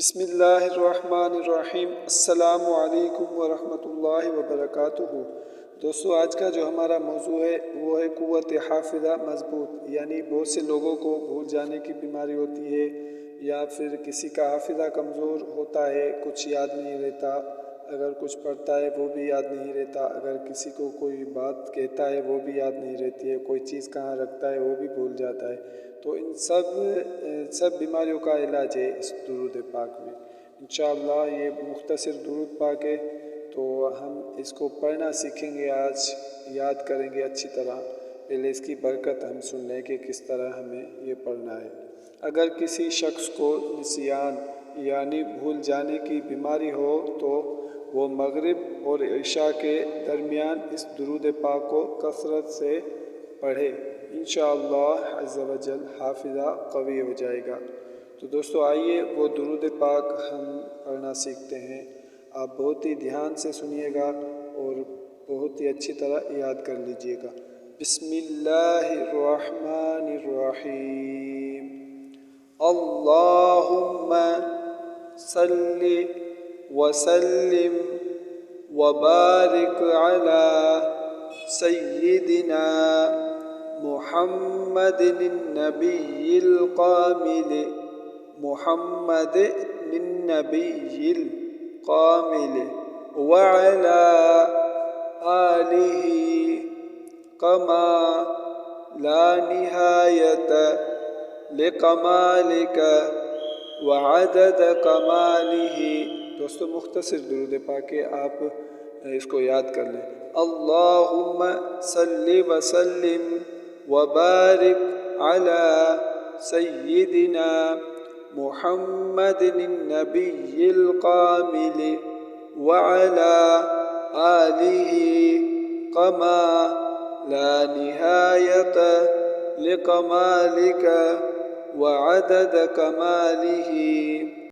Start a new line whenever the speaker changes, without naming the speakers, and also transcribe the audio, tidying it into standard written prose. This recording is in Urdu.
بسم اللہ الرحمن الرحیم۔ السلام علیکم ورحمۃ اللہ وبرکاتہ۔ دوستو، آج کا جو ہمارا موضوع ہے وہ ہے قوت حافظہ مضبوط، یعنی بہت سے لوگوں کو بھول جانے کی بیماری ہوتی ہے، یا پھر کسی کا حافظہ کمزور ہوتا ہے، کچھ یاد نہیں رہتا، اگر کچھ پڑھتا ہے وہ بھی یاد نہیں رہتا، اگر کسی کو کوئی بات کہتا ہے وہ بھی یاد نہیں رہتی ہے، کوئی چیز کہاں رکھتا ہے وہ بھی بھول جاتا ہے۔ تو ان سب بیماریوں کا علاج ہے اس درود پاک میں۔ انشاءاللہ یہ مختصر درود پاک ہے، تو ہم اس کو پڑھنا سیکھیں گے، آج یاد کریں گے اچھی طرح۔ پہلے اس کی برکت ہم سن لیں کہ کس طرح ہمیں یہ پڑھنا ہے۔ اگر کسی شخص کو نسیان یعنی بھول جانے کی بیماری ہو تو وہ مغرب اور عشاء کے درمیان اس درود پاک کو کثرت سے پڑھے، انشاءاللہ عز و جل حافظہ قوی ہو جائے گا۔ تو دوستو آئیے وہ درود پاک ہم پڑھنا سیکھتے ہیں۔ آپ بہت ہی دھیان سے سنیے گا اور بہت ہی اچھی طرح یاد کر لیجئے گا۔ بسم اللہ الرحمن الرحیم۔ اللہم صلی وسلم وبارک علی سیدنا محمد النبی القامل وعلى آلہ کما لا نہایت لکمالک وعدد کمالہ۔ دوستو مختصر درود پاک ہے، آپ اس کو یاد کر لیں۔ اللہم صلی وسلم وبارک علی سیدنا محمد النبی القامل وعلى آلہ کما لا نہایت لکمالک وعدد کمالہ۔